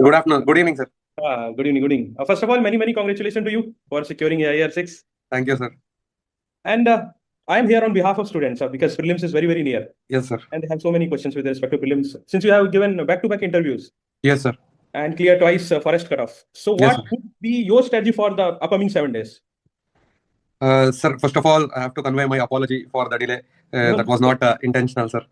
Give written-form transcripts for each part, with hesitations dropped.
Good afternoon. Good evening, sir. Good evening. Good evening. First of all, many congratulations to you for securing AIR 6. Thank you, sir. And I am here on behalf of students because prelims is very near. Yes, sir. And they have so many questions with respect to prelims. Since you have given back-to-back interviews. Yes, sir. And clear twice forest cutoff. So Yes, what would be your strategy for the upcoming 7 days? Sir, first of all, I have to convey my apology for the delay. That was not intentional, sir.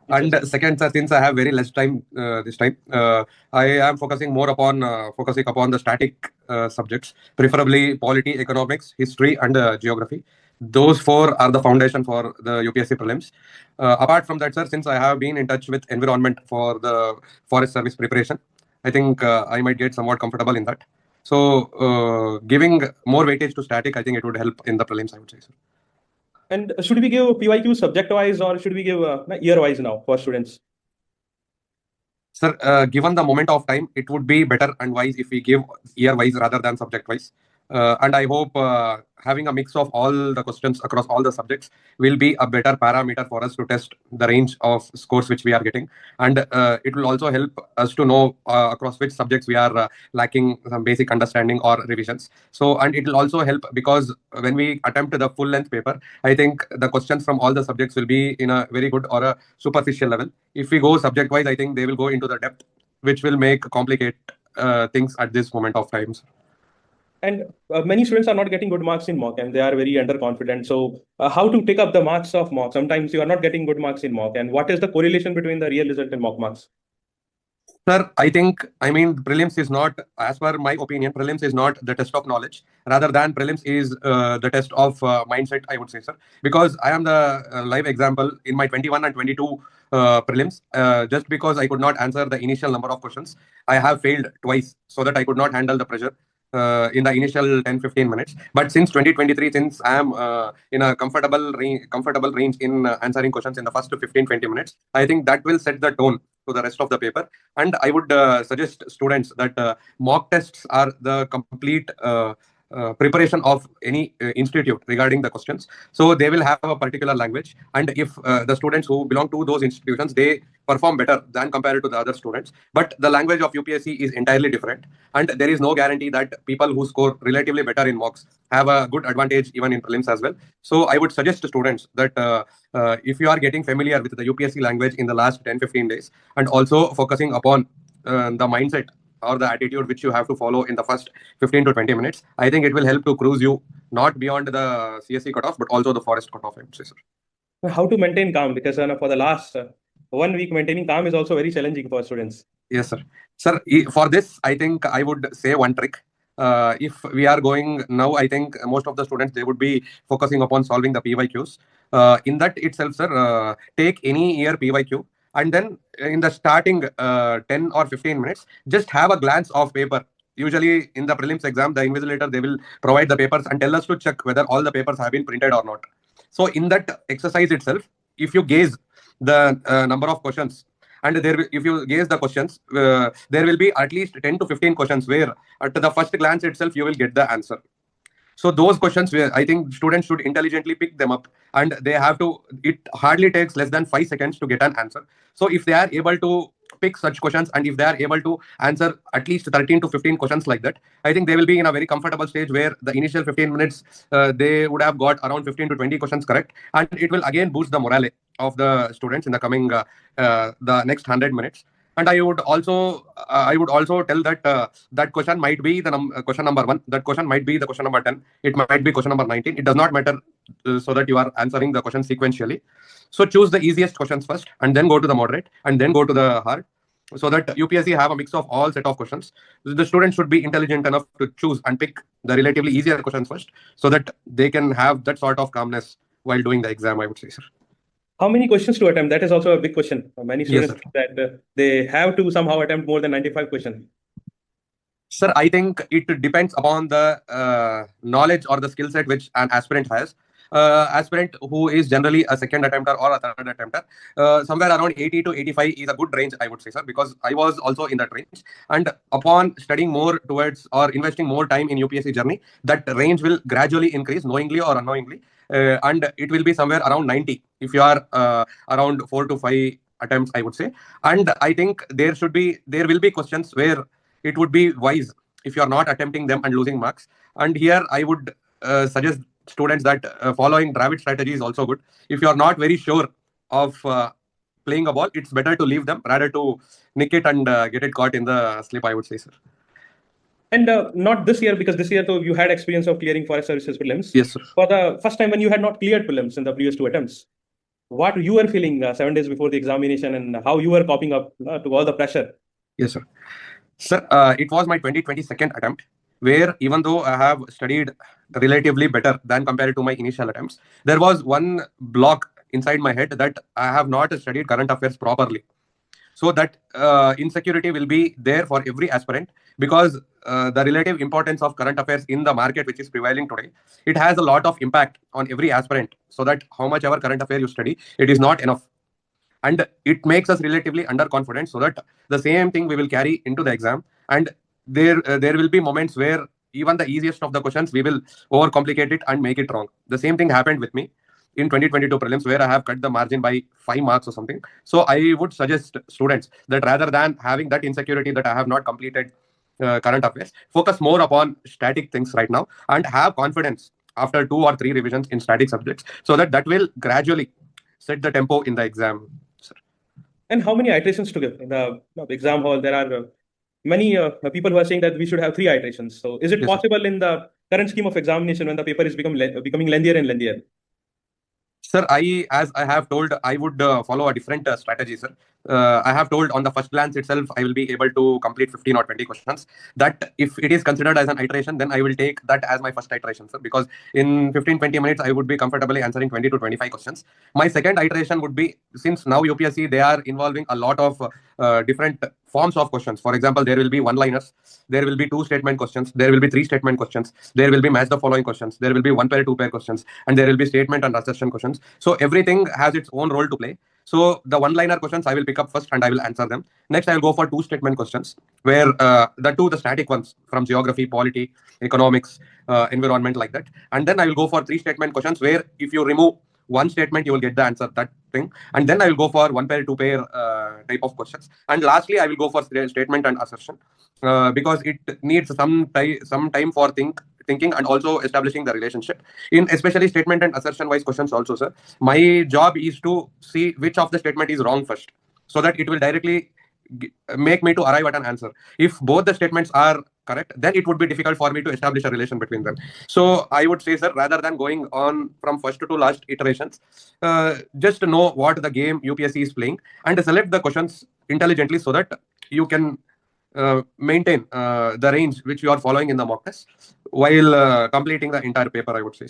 And second, sir, since I have very less time this time, I am focusing more upon the static subjects, preferably polity, economics, history, and geography. Those 4 are the foundation for the UPSC prelims. Apart from that, sir, since I have been in touch with environment for the forest service preparation, I think I might get somewhat comfortable in that. So giving more weightage to static, I think it would help in the prelims, I would say, sir. And should we give PYQ subject-wise or should we give year-wise now for students? Sir, given the moment of time, it would be better and wise if we give year-wise rather than subject-wise. And I hope having a mix of all the questions across all the subjects will be a better parameter for us to test the range of scores which we are getting. And it will also help us to know across which subjects we are lacking some basic understanding or revisions. So, and it will also help because when we attempt the full-length paper, I think the questions from all the subjects will be in a very good or a superficial level. If we go subject-wise, I think they will go into the depth, which will complicate things at this moment of time. And many students are not getting good marks in mock and they are very underconfident. So how to take up the marks of mock? Sometimes you are not getting good marks in mock. And what is the correlation between the real result and mock marks? Sir, I mean, prelims is not, as per my opinion, prelims is not the test of knowledge. Rather than prelims is the test of mindset, I would say, sir. Because I am the live example in my 21 and 22 prelims. Just because I could not answer the initial number of questions, I have failed twice so that I could not handle the pressure in the initial 10-15 minutes. But since 2023, since I am in a comfortable range in answering questions in the first 15-20 minutes, I think that will set the tone to the rest of the paper. And I would suggest students that mock tests are the complete preparation of any institute regarding the questions. So they will have a particular language, and if the students who belong to those institutions, they perform better than compared to the other students, but the language of UPSC is entirely different, and there is no guarantee that people who score relatively better in mocks have a good advantage even in prelims as well. So I would suggest to students that if you are getting familiar with the UPSC language in the last 10-15 days and also focusing upon the mindset or the attitude which you have to follow in the first 15 to 20 minutes, I think it will help to cruise you not beyond the CSE cutoff, but also the forest cutoff, I would say, sir. How to maintain calm? Because for the last 1 week, maintaining calm is also very challenging for students. Yes, sir. Sir, for this, I think I would say one trick. If we are going now, I think most of the students, they would be focusing upon solving the PYQs. In that itself, sir, take any year PYQ. And then in the starting 10 or 15 minutes, just have a glance of paper. Usually in the prelims exam, the invigilator, they will provide the papers and tell us to check whether all the papers have been printed or not. So in that exercise itself, if you gaze the number of questions, and if you gaze the questions, there will be at least 10 to 15 questions where at the first glance itself, you will get the answer. So those questions, where I think students should intelligently pick them up, and they have to, it hardly takes less than 5 seconds to get an answer. So if they are able to pick such questions, and if they are able to answer at least 13 to 15 questions like that, I think they will be in a very comfortable stage where the initial 15 minutes, they would have got around 15 to 20 questions correct. And it will again boost the morale of the students in the coming, the next 100 minutes. And I would also tell that that question might be the question number 1. That question might be the question number 10. It might be question number 19. It does not matter, so that you are answering the question sequentially. So choose the easiest questions first, and then go to the moderate, and then go to the hard, so that UPSC have a mix of all set of questions. The students should be intelligent enough to choose and pick the relatively easier questions first, so that they can have that sort of calmness while doing the exam, I would say, sir. How many questions to attempt? That is also a big question. Many students think that they have to somehow attempt more than 95 questions. Sir, I think it depends upon the knowledge or the skill set which an aspirant has. Aspirant who is generally a second attempter or a third attempter, somewhere around 80 to 85 is a good range, I would say, sir, because I was also in that range. And upon studying more towards or investing more time in UPSC journey, that range will gradually increase, knowingly or unknowingly. And it will be somewhere around 90 if you are around 4 to 5 attempts, I would say. And I think there will be questions where it would be wise if you are not attempting them and losing marks. And here I would suggest students that following Dravid strategy is also good. If you are not very sure of playing a ball, it's better to leave them rather to nick it and get it caught in the slip, I would say, sir. And not this year, because this year though you had experience of clearing forest services prelims. Yes, sir. For the first time when you had not cleared prelims in the previous 2 attempts, what you were feeling 7 days before the examination, and how you were coping up to all the pressure? Yes, sir. Sir, it was my 2022nd attempt, where even though I have studied relatively better than compared to my initial attempts, there was one block inside my head that I have not studied current affairs properly. So that insecurity will be there for every aspirant, because the relative importance of current affairs in the market which is prevailing today, it has a lot of impact on every aspirant. So that how much ever current affair you study, it is not enough. And it makes us relatively underconfident, so that the same thing we will carry into the exam. And there will be moments where even the easiest of the questions, we will overcomplicate it and make it wrong. The same thing happened with me in 2022 prelims, where I have cut the margin by 5 marks or something. So I would suggest students that rather than having that insecurity that I have not completed current affairs, focus more upon static things right now and have confidence after 2 or 3 revisions in static subjects, so that will gradually set the tempo in the exam. And how many iterations to give in the exam hall? There are many people who are saying that we should have 3 iterations. So is it Yes, possible in the current scheme of examination, when the paper is becoming lengthier and lengthier? Sir, as I have told, I would follow a different strategy, sir. I have told on the first glance itself, I will be able to complete 15 or 20 questions. That if it is considered as an iteration, then I will take that as my first iteration, sir. Because in 15-20 minutes, I would be comfortably answering 20 to 25 questions. My second iteration would be, since now UPSC, they are involving a lot of different forms of questions. For example, there will be one-liners, there will be 2 statement questions, there will be 3 statement questions, there will be match the following questions, there will be 1 pair, 2 pair questions, and there will be statement and assertion questions. So everything has its own role to play. So the one-liner questions I will pick up first and I will answer them. Next, I will go for 2 statement questions, where the static ones from geography, polity, economics, environment, like that. And then I will go for 3 statement questions, where if you remove 1 statement, you will get the answer, that thing. And then I will go for 1 pair, 2 pair type of questions. And lastly, I will go for statement and assertion, because it needs some time for thinking and also establishing the relationship in especially statement and assertion wise questions also, sir. My job is to see which of the statement is wrong first, so that it will directly make me to arrive at an answer. If both the statements are correct, then it would be difficult for me to establish a relation between them. So I would say, sir, rather than going on from first to last iterations, just know what the game UPSC is playing and select the questions intelligently, so that you can maintain the range which you are following in the mock test while completing the entire paper, I would say.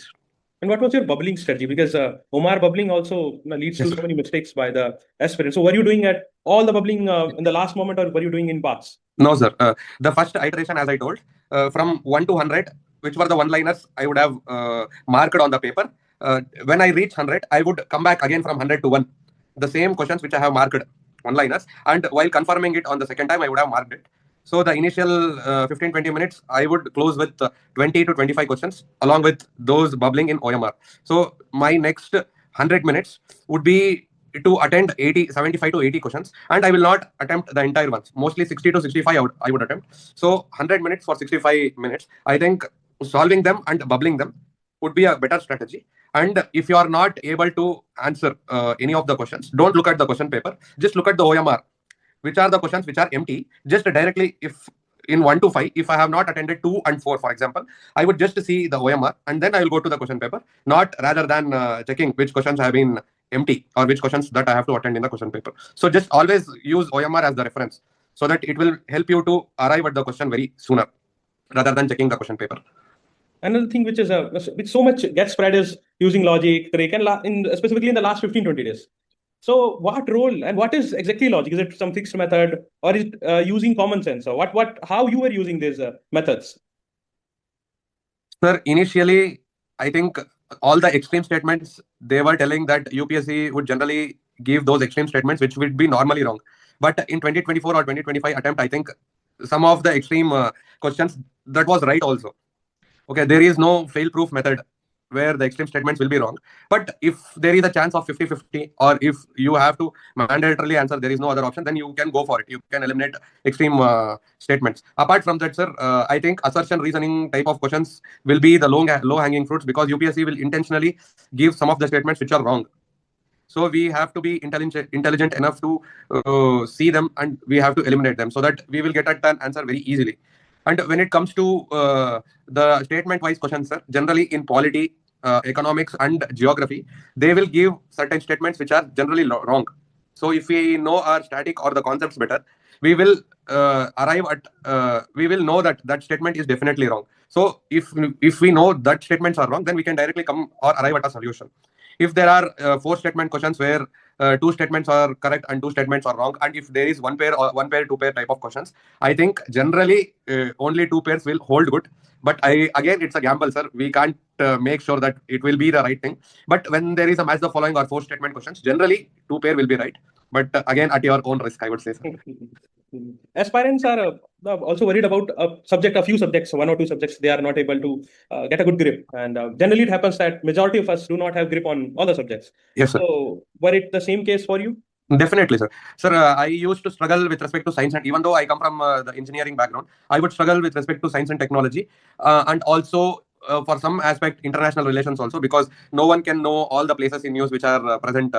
And what was your bubbling strategy? Because OMR bubbling also leads to so many mistakes by the aspirant. So were you doing at all the bubbling in the last moment, or were you doing in parts? No, sir. The first iteration, as I told, from 1 to 100, which were the one-liners, I would have marked on the paper. When I reach 100, I would come back again from 100 to 1. The same questions which I have marked one-liners. And while confirming it on the second time, I would have marked it. So the initial 15-20 minutes, I would close with 20 to 25 questions along with those bubbling in OMR. So my next 100 minutes would be to attend 75 to 80 questions, and I will not attempt the entire ones. Mostly 60 to 65 I would attempt. So 100 minutes for 65 minutes. I think solving them and bubbling them would be a better strategy. And if you are not able to answer any of the questions, don't look at the question paper. Just look at the OMR. Which are the questions which are empty? Just directly, if in 1 to 5, if I have not attended 2 and 4, for example, I would just see the OMR and then I will go to the question paper, not rather than checking which questions have been empty or which questions that I have to attend in the question paper. So just always use OMR as the reference, so that it will help you to arrive at the question very sooner rather than checking the question paper. Another thing which is which so much gets spread is using logic, trick, and specifically in the last 15-20 days. So what role and what is exactly logic? Is it some fixed method, or is it using common sense? Or how you were using these methods? Sir, initially, I think all the extreme statements, they were telling that UPSC would generally give those extreme statements, which would be normally wrong. But in 2024 or 2025 attempt, I think some of the extreme questions, that was right also. Okay, there is no fail-proof method where the extreme statements will be wrong. But if there is a chance of 50-50, or if you have to mandatorily answer, there is no other option, then you can go for it. You can eliminate extreme statements. Apart from that, sir, I think assertion reasoning type of questions will be the low hanging fruits, because UPSC will intentionally give some of the statements which are wrong. So we have to be intelligent enough to see them, and we have to eliminate them, so that we will get at an answer very easily. And when it comes to the statement-wise questions, sir, generally in polity, economics, and geography, they will give certain statements which are generally wrong. So if we know our static or the concepts better, we will we will know that that statement is definitely wrong. So if we know that statements are wrong, then we can directly come or arrive at a solution. If there are 4 statement questions where 2 statements are correct and 2 statements are wrong, and if there is one pair or 2 pair type of questions, I think generally only 2 pairs will hold good. But again, it's a gamble, sir. We can't make sure that it will be the right thing. But when there is a match the following or 4 statement questions, generally 2 pair will be right. But again, at your own risk, I would say, sir. Aspirants are also worried about a few subjects, 1 or 2 subjects, they are not able to get a good grip. And generally it happens that majority of us do not have grip on all the subjects. Yes, sir. So were it the same case for you? Definitely, sir. Sir, I used to struggle with respect to science, and even though I come from the engineering background, I would struggle with respect to science and technology, and also for some aspect international relations also, because no one can know all the places in news which are present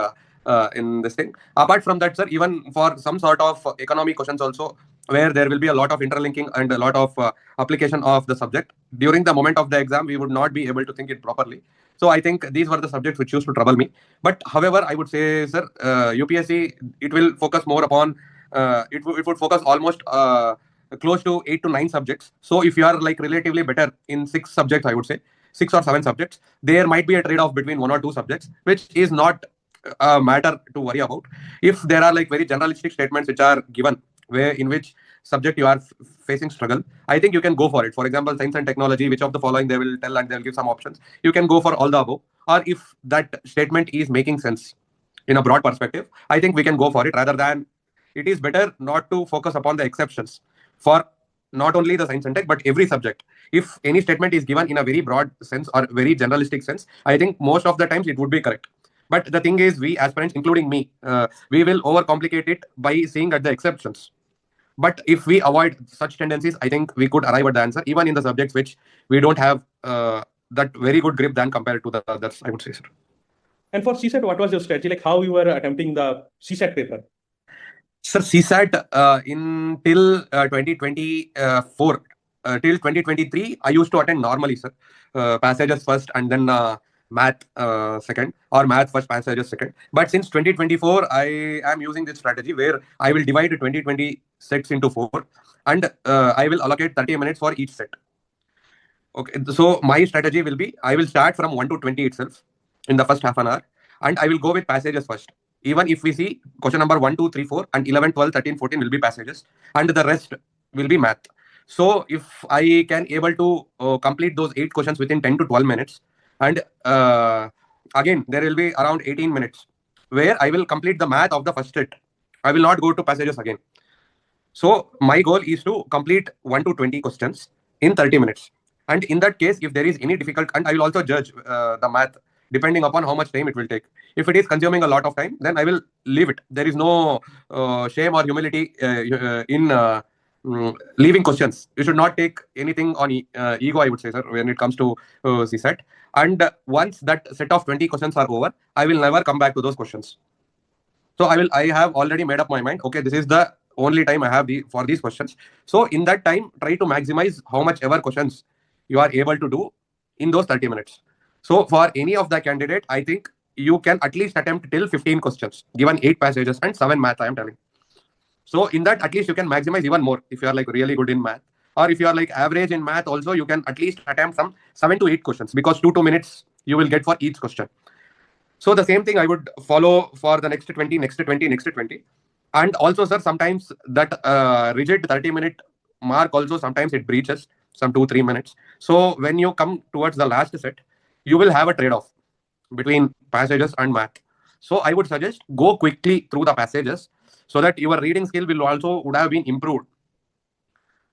in this thing. Apart from that, sir, even for some sort of economic questions also, where there will be a lot of interlinking and a lot of application of the subject, during the moment of the exam, we would not be able to think it properly. So I think these were the subjects which used to trouble me. But however, I would say, sir, UPSC, it will focus more upon, it would focus almost close to 8 to 9 subjects. So if you are like relatively better in 6 subjects, I would say 6 or 7 subjects, there might be a trade-off between 1 or 2 subjects, which is not a matter to worry about. If there are like very generalistic statements which are given, where in which subject you are facing struggle, I think you can go for it. For example, science and technology, which of the following they will tell, and they'll give some options. You can go for all the above. Or if that statement is making sense in a broad perspective, I think we can go for it, rather than it is better not to focus upon the exceptions for not only the science and tech, but every subject. If any statement is given in a very broad sense or very generalistic sense, I think most of the times it would be correct. But the thing is, we aspirants, including me, we will overcomplicate it by seeing at the exceptions. But if we avoid such tendencies, I think we could arrive at the answer, even in the subjects which we don't have that very good grip than compared to the others, I would say, sir. And for CSAT, what was your strategy? Like how you were attempting the CSAT paper? Sir, CSAT till 2024, till 2023, I used to attend normally, sir. Passages first and then math second, or math first, passages second. But since 2024, I am using this strategy where I will divide 2020 sets into 4, and I will allocate 30 minutes for each set. Okay, so my strategy will be, I will start from 1 to 20 itself in the first half an hour, and I will go with passages first. Even if we see question number 1, 2, 3, 4, and 11, 12, 13, 14 will be passages, and the rest will be math. So if I can able to complete those 8 questions within 10 to 12 minutes, and again, there will be around 18 minutes where I will complete the math of the first set. I will not go to passages again. So my goal is to complete 1 to 20 questions in 30 minutes. And in that case, if there is any difficult, and I will also judge the math depending upon how much time it will take. If it is consuming a lot of time, then I will leave it. There is no shame or humility in leaving questions. You should not take anything on ego, I would say, sir, when it comes to CSAT. And once that set of 20 questions are over, I will never come back to those questions. So I have already made up my mind. Okay, this is the only time I have for these questions. So in that time, try to maximize how much ever questions you are able to do in those 30 minutes. So for any of the candidate, I think you can at least attempt till 15 questions, given 8 passages and 7 math, I am telling. So in that, at least you can maximize even more if you are like really good in math. Or if you are like average in math also, you can at least attempt some 7 to 8 questions, because 2 minutes you will get for each question. So the same thing I would follow for the next 20, next 20, next 20. And also, sir, sometimes that rigid 30-minute mark also, sometimes it breaches some 2-3 minutes. So when you come towards the last set, you will have a trade-off between passages and math. So I would suggest go quickly through the passages, so that your reading skill would have been improved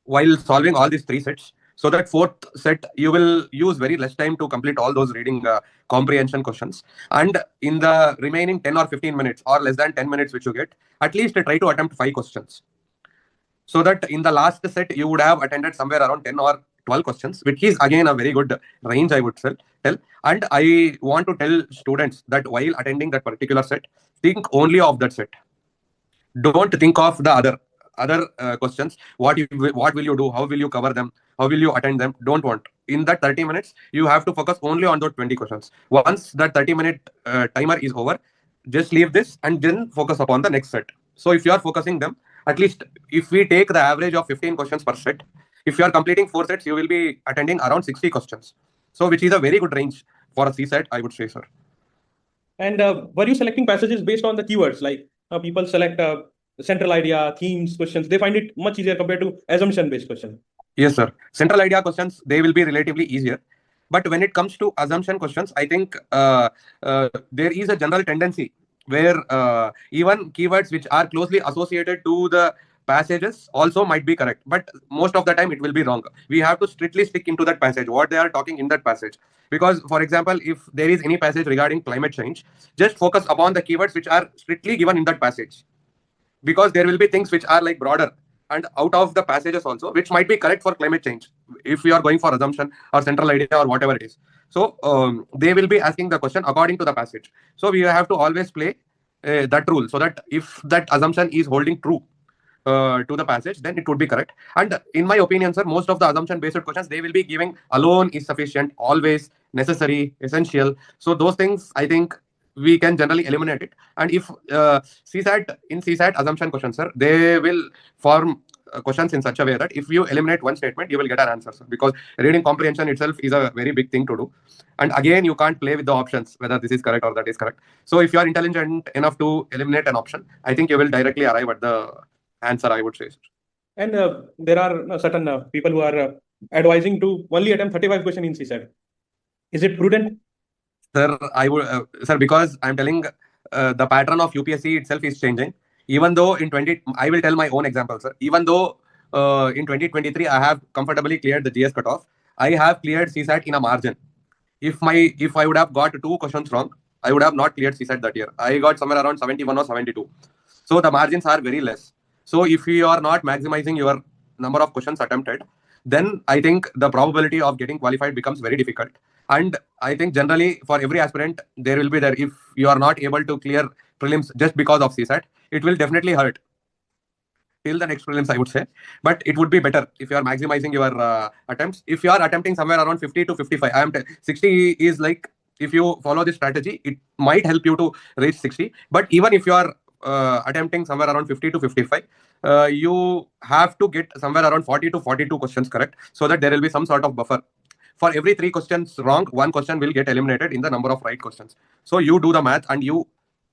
while solving all these 3 sets. So that fourth set, you will use very less time to complete all those reading comprehension questions. And in the remaining 10 or 15 minutes or less than 10 minutes which you get, at least try to attempt 5 questions. So that in the last set, you would have attended somewhere around 10 or 12 questions, which is again a very good range, I would tell. And I want to tell students that while attending that particular set, think only of that set. Don't think of the other questions. What will you do? How will you cover them? How will you attend them? Don't want. In that 30 minutes, you have to focus only on those 20 questions. Once that 30-minute timer is over, just leave this and then focus upon the next set. So if you are focusing them, at least if we take the average of 15 questions per set, if you are completing 4 sets, you will be attending around 60 questions. So which is a very good range for a CSAT, I would say, sir. And were you selecting passages based on the keywords? Like people select central idea, themes, questions. They find it much easier compared to assumption-based questions. Yes, sir. Central idea questions, they will be relatively easier. But when it comes to assumption questions, I think there is a general tendency where even keywords which are closely associated to the passages also might be correct. But most of the time, it will be wrong. We have to strictly stick into that passage, what they are talking in that passage. Because, for example, if there is any passage regarding climate change, just focus upon the keywords which are strictly given in that passage. Because there will be things which are like broader and out of the passages also, which might be correct for climate change if we are going for assumption or central idea or whatever it is. So they will be asking the question according to the passage. So we have to always play that rule, so that if that assumption is holding true to the passage, then it would be correct. And in my opinion, sir, most of the assumption based questions, they will be giving alone is sufficient, always, necessary, essential. So those things, I think we can generally eliminate it. And if CSAT assumption questions, sir, they will form questions in such a way that if you eliminate one statement, you will get an answer, sir, because reading comprehension itself is a very big thing to do. And again, you can't play with the options, whether this is correct or that is correct. So if you are intelligent enough to eliminate an option, I think you will directly arrive at the answer, I would say. And there are certain people who are advising to only attempt 35 questions in CSAT. Is it prudent? Sir, I would, sir, because I'm telling the pattern of UPSC itself is changing. Even though I will tell my own example, sir. Even though in 2023 I have comfortably cleared the GS cutoff, I have cleared CSAT in a margin. If I would have got 2 questions wrong, I would have not cleared CSAT that year. I got somewhere around 71 or 72. So the margins are very less. So if you are not maximizing your number of questions attempted, then I think the probability of getting qualified becomes very difficult. And I think generally for every aspirant, there will be there. If you are not able to clear prelims just because of CSAT, it will definitely hurt till the next prelims, I would say. But it would be better if you are maximizing your attempts. If you are attempting somewhere around 50 to 55, 60 is like, if you follow this strategy, it might help you to reach 60. But even if you are attempting somewhere around 50 to 55, you have to get somewhere around 40 to 42 questions correct, so that there will be some sort of buffer. For every 3 questions wrong, 1 question will get eliminated in the number of right questions. So you do the math and you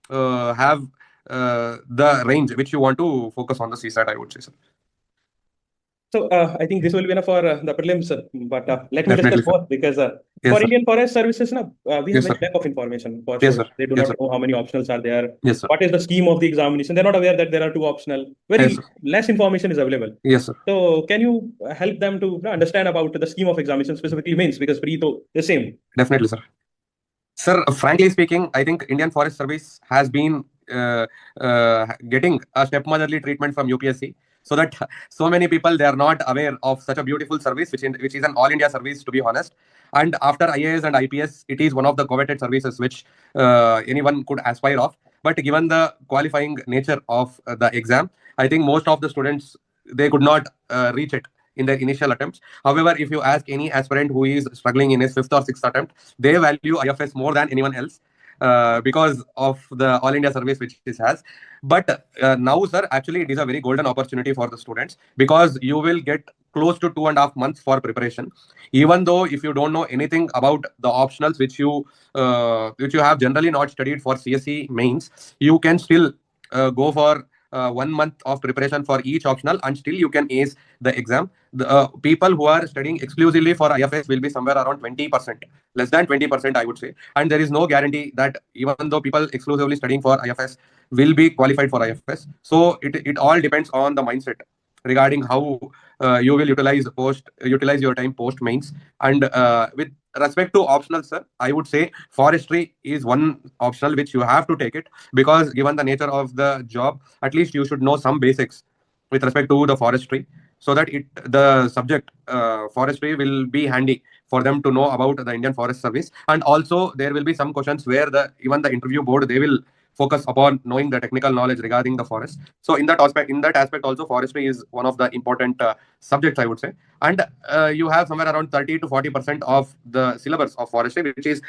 have the range which you want to focus on the CSAT, I would say, sir. So I think this will be enough for the prelims, but let me discuss more, because Yes, for sir. Indian Forest Services, we have Yes, a sir. lack of information. For Yes, sure. sir. They do Yes, not sir. know how many optionals are there. Yes, sir. What is the scheme of the examination? They're not aware that there are 2 optional. Very Yes, sir. less information is available. Yes, sir. So can you help them to understand about the scheme of examination, specifically mains, because pre to the same? Definitely, sir. Sir, frankly speaking, I think Indian Forest Service has been getting a stepmotherly treatment from UPSC, so that so many people, they are not aware of such a beautiful service, which is an all India service, to be honest. And after IAS and IPS, it is one of the coveted services which anyone could aspire of. But given the qualifying nature of the exam, I think most of the students, they could not reach it in their initial attempts. However, if you ask any aspirant who is struggling in his 5th or 6th attempt, they value IFS more than anyone else because of the All India service which this has. But now, sir, actually, it is a very golden opportunity for the students, because you will get close to 2.5 months for preparation. Even though if you don't know anything about the optionals which you have generally not studied for CSE mains, you can still go for 1 month of preparation for each optional, and still you can ace the exam. The people who are studying exclusively for IFS will be somewhere around 20%, less than 20%, I would say. And there is no guarantee that even though people exclusively studying for IFS will be qualified for IFS. So it all depends on the mindset regarding how you will utilize your time post mains. And with respect to optional, sir, I would say forestry is one optional which you have to take it, because given the nature of the job, at least you should know some basics with respect to the forestry, so that the subject forestry will be handy for them to know about the Indian Forest Service. And also there will be some questions where even the interview board, they will focus upon knowing the technical knowledge regarding the forest. So in that aspect also, forestry is one of the important subjects, I would say. And you have somewhere around 30 to 40% of the syllabus of forestry, which is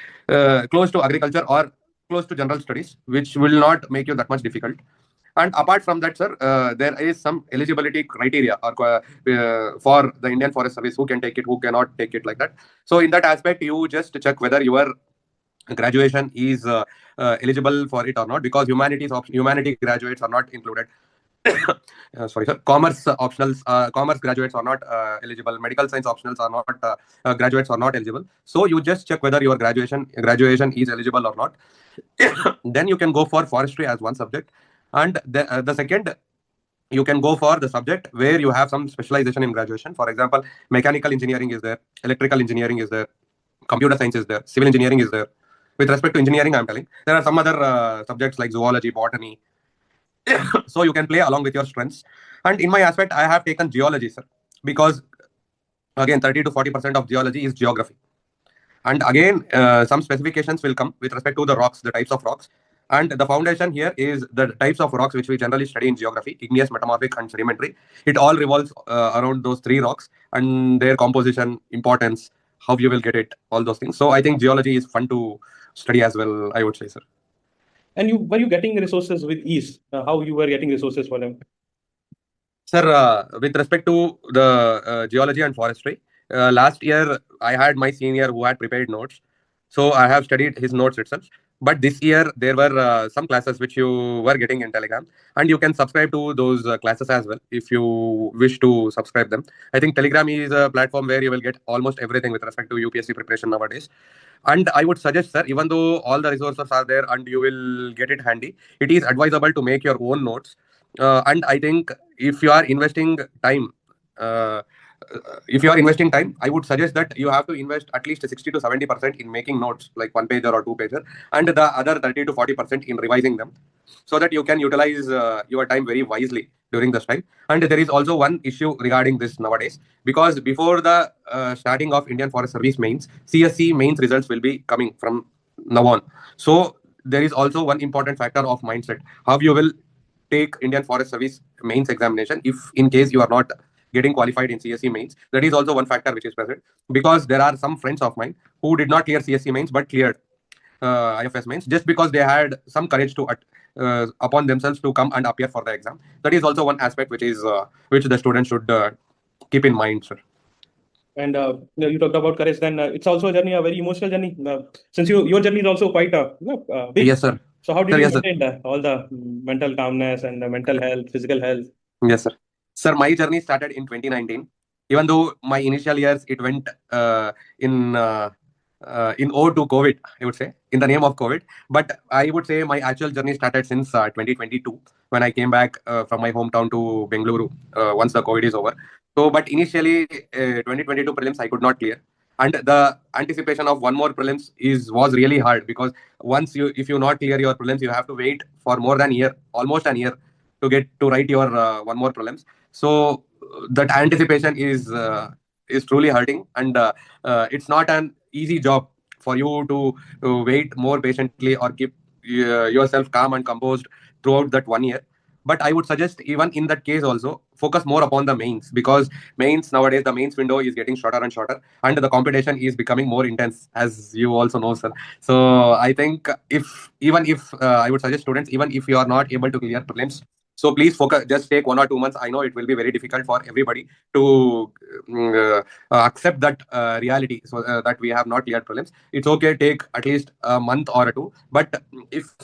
close to agriculture or close to general studies, which will not make you that much difficult. And apart from that, sir, there is some eligibility criteria for the Indian Forest Service, who can take it, who cannot take it, like that. So in that aspect, you just check whether your graduation is eligible for it or not, because humanity graduates are not included. Sorry, sir. Commerce graduates are not eligible. Medical science optionals are not graduates are not eligible. So you just check whether your graduation is eligible or not. Then you can go for forestry as one subject, and the second, you can go for the subject where you have some specialization in graduation. For example, mechanical engineering is there, electrical engineering is there, computer science is there, civil engineering is there. With respect to engineering, I'm telling, there are some other subjects like zoology, botany. So you can play along with your strengths. And in my aspect, I have taken geology, sir, because again, 30 to 40% of geology is geography. And again, some specifications will come with respect to the rocks, the types of rocks. And the foundation here is the types of rocks which we generally study in geography: igneous, metamorphic, and sedimentary. It all revolves around those three rocks and their composition, importance, how you will get it, all those things. So I think geology is fun to study as well, I would say, sir. And were you getting resources with ease? How you were getting resources for them? Sir, with respect to the geology and forestry, last year I had my senior who had prepared notes. So I have studied his notes itself. But this year there were some classes which you were getting in Telegram, and you can subscribe to those classes as well if you wish to subscribe them. I think Telegram is a platform where you will get almost everything with respect to UPSC preparation nowadays. And I would suggest, sir, even though all the resources are there and you will get it handy, it is advisable to make your own notes. And I think if you are investing time, uh, I would suggest that you have to invest at least 60 to 70% in making notes, like one pager or two pager, and the other 30 to 40% in revising them, so that you can utilize your time very wisely during this time. And there is also one issue regarding this nowadays, because before the starting of Indian Forest Service mains, CSC mains results will be coming from now on. So there is also one important factor of mindset, how you will take Indian Forest Service mains examination if in case you are not getting qualified in CSC mains. That is also one factor which is present, because there are some friends of mine who did not clear CSC mains but cleared IFS mains, just because they had some courage to upon themselves to come and appear for the exam. That is also one aspect which is which the student should keep in mind, sir. And you talked about courage. Then it's also a journey, a very emotional journey. Since your journey is also quite big. Yes, sir. So how did Sir, you yes, sir. maintain all the mental calmness and the mental health, physical health? Yes, sir. Sir, my journey started in 2019. Even though my initial years it went in ode to COVID, I would say, in the name of COVID. But I would say my actual journey started since 2022, when I came back from my hometown to Bengaluru once the COVID is over. So, but initially, 2022 prelims I could not clear, and the anticipation of one more prelims was really hard, because if you not clear your prelims, you have to wait for more than a year, almost a year, to get to write your one more prelims. So that anticipation is truly hurting, and it's not an easy job for you to wait more patiently or keep yourself calm and composed throughout that 1 year. But I would suggest, even in that case also, focus more upon the mains, because mains nowadays, the mains window is getting shorter and shorter, and the competition is becoming more intense, as you also know, sir. So I think if I would suggest students, even if you are not able to clear prelims, so please focus, just take 1 or 2 months. I know it will be very difficult for everybody to accept that reality, so that we have not cleared prelims. It's okay, take at least a month or two. But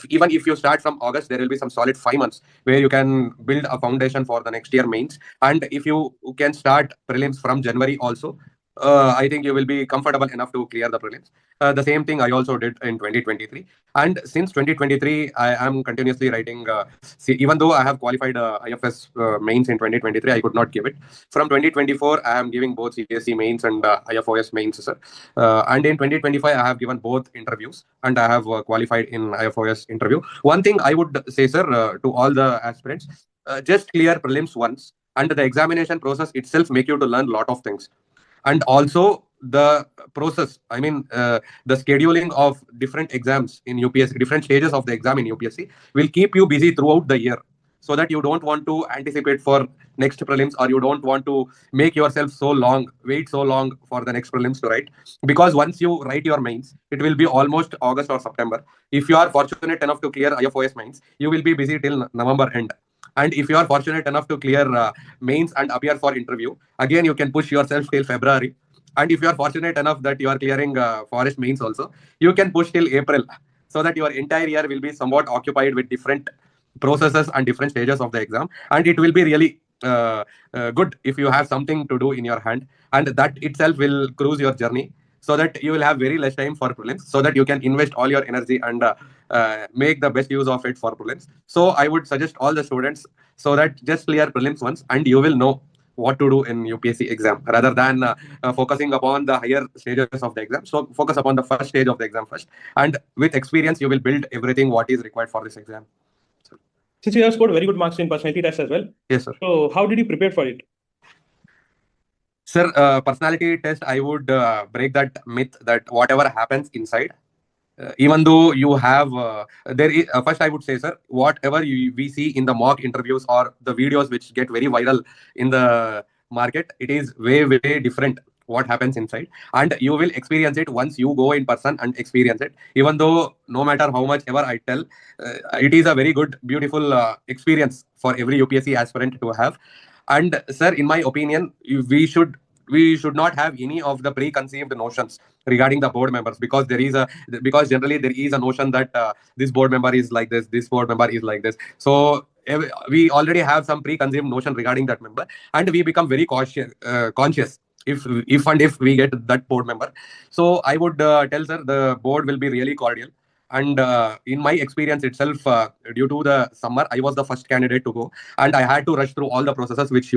even if you start from August, there will be some solid 5 months where you can build a foundation for the next year mains. And if you can start prelims from January also, I think you will be comfortable enough to clear the prelims. The same thing I also did in 2023. And since 2023, I am continuously writing. Even though I have qualified IFS mains in 2023, I could not give it. From 2024, I am giving both CSE mains and IFOS mains, sir. And in 2025, I have given both interviews and I have qualified in IFOS interview. One thing I would say, sir, to all the aspirants, just clear prelims once, and the examination process itself make you to learn a lot of things. And also the process, I mean, the scheduling of different exams in UPSC, different stages of the exam in UPSC will keep you busy throughout the year, so that you don't want to anticipate for next prelims, or you don't want to make yourself wait so long for the next prelims to write. Because once you write your mains, it will be almost August or September. If you are fortunate enough to clear IFOS mains, you will be busy till November end. And if you are fortunate enough to clear mains and appear for interview, again you can push yourself till February. And if you are fortunate enough that you are clearing forest mains also, you can push till April, so that your entire year will be somewhat occupied with different processes and different stages of the exam. And it will be really good if you have something to do in your hand, and that itself will cruise your journey, so that you will have very less time for prelims, so that you can invest all your energy and make the best use of it for prelims. So I would suggest all the students, so that just clear prelims once and you will know what to do in UPSC exam, rather than focusing upon the higher stages of the exam. So focus upon the first stage of the exam first, and with experience you will build everything what is required for this exam. Since you have scored very good marks in personality tests as well. Yes, sir. So how did you prepare for it? Sir, personality test, I would break that myth that whatever happens inside, even though you have first I would say, sir, whatever we see in the mock interviews or the videos which get very viral in the market, it is way different what happens inside, and you will experience it once you go in person and experience it. Even though no matter how much ever I tell, it is a very good, beautiful experience for every UPSC aspirant to have. And sir, in my opinion, we should not have any of the preconceived notions regarding the board members, because generally there is a notion that this board member is like this board member is like this. So we already have some preconceived notion regarding that member, and we become very conscious if we get that board member. So I would tell, sir, the board will be really cordial. And in my experience itself, due to the summer, I was the first candidate to go, and I had to rush through all the processes, which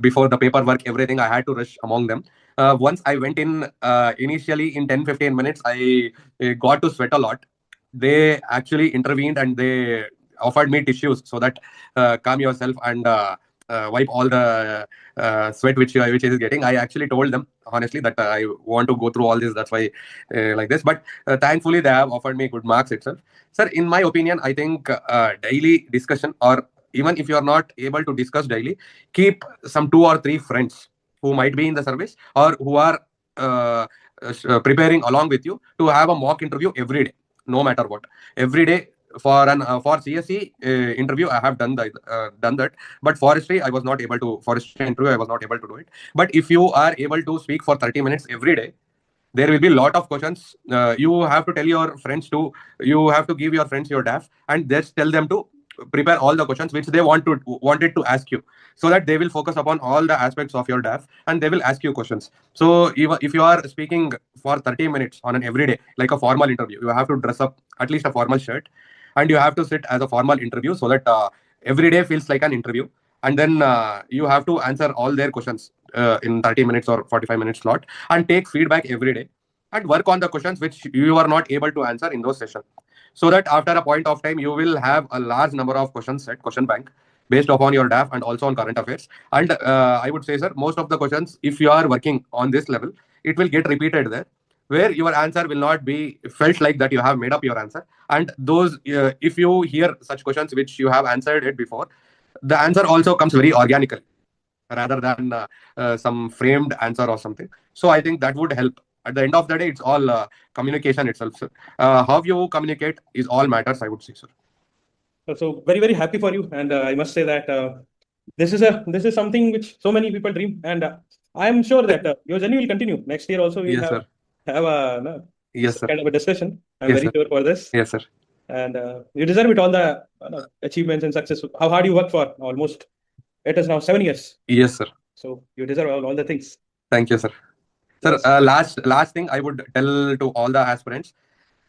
before the paperwork, everything, I had to rush among them. Once I went in, initially in 10-15 minutes, I got to sweat a lot. They actually intervened and they offered me tissues, so that calm yourself and wipe all the sweat which is getting. I actually told them honestly that I want to go through all this, that's why like this. But thankfully they have offered me good marks itself. Sir, in my opinion, I think daily discussion, or even if you are not able to discuss daily, keep some 2 or 3 friends who might be in the service or who are preparing along with you, to have a mock interview every day, no matter what. Every day for CSE interview, I have done that. But forestry, I was not able to. Forestry interview, I was not able to do it. But if you are able to speak for 30 minutes every day, there will be a lot of questions. You have to tell your friends to. You have to give your friends your DAF and just tell them to prepare all the questions which they wanted to ask you, so that they will focus upon all the aspects of your DAF and they will ask you questions. So even if you are speaking for 30 minutes on an everyday, like a formal interview, you have to dress up at least a formal shirt, and you have to sit as a formal interview, so that every day feels like an interview. And then you have to answer all their questions in 30 minutes or 45 minutes slot, and take feedback every day, and work on the questions which you are not able to answer in those sessions, so that after a point of time you will have a large number of questions set, question bank, based upon your DAF and also on current affairs. And I would say, sir, most of the questions, if you are working on this level, it will get repeated there, where your answer will not be felt like that you have made up your answer. And those, if you hear such questions which you have answered it before, the answer also comes very organically, rather than some framed answer or something. So I think that would help. At the end of the day, it's all communication itself, sir. How you communicate is all matters, I would say, sir. So very happy for you, and I must say that this is something which so many people dream, and I am sure that your journey will continue next year also. We'll Yes, have a Yes, sir. kind of a discussion. I'm Yes, very sir. sure for this. Yes, sir. And you deserve it, all the achievements and success. How hard you work for almost, it is now 7 years. Yes, sir. So you deserve all the things. Thank you, sir. Sir, Yes. last thing I would tell to all the aspirants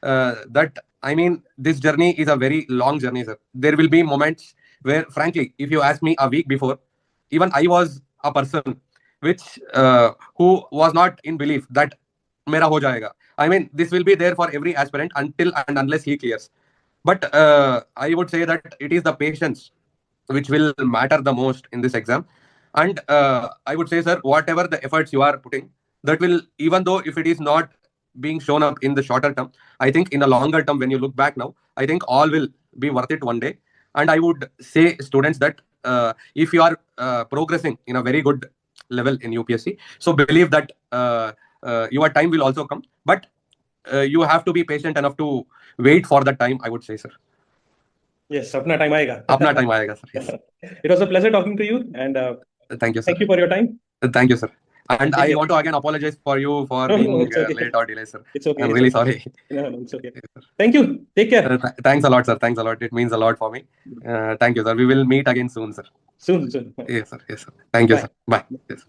that I mean this journey is a very long journey, sir. There will be moments where, frankly, if you ask me a week before, even I was a person which who was not in belief that mera ho jayega. I mean, this will be there for every aspirant until and unless he clears. But I would say that it is the patience which will matter the most in this exam. And I would say, sir, whatever the efforts you are putting, that will, even though if it is not being shown up in the shorter term, I think in the longer term, when you look back now, I think all will be worth it one day. And I would say, students, that if you are progressing in a very good level in UPSC, so believe that your time will also come. But you have to be patient enough to wait for that time, I would say, sir. Yes, apna time aayega. Apna time aayega, sir. Yes. It was a pleasure talking to you, and thank you, sir. thank you for your time. Thank you, sir. And Take I care. want to again apologize for you for No, being it's okay. late or delayed, sir. It's okay. I'm It's really okay. sorry. No, it's okay. Thank you. Take care. Thanks a lot, sir. Thanks a lot. It means a lot for me. Thank you, sir. We will meet again soon, sir. Soon. Yes, sir. Yes, sir. Thank you, Bye. sir. Bye. Yes.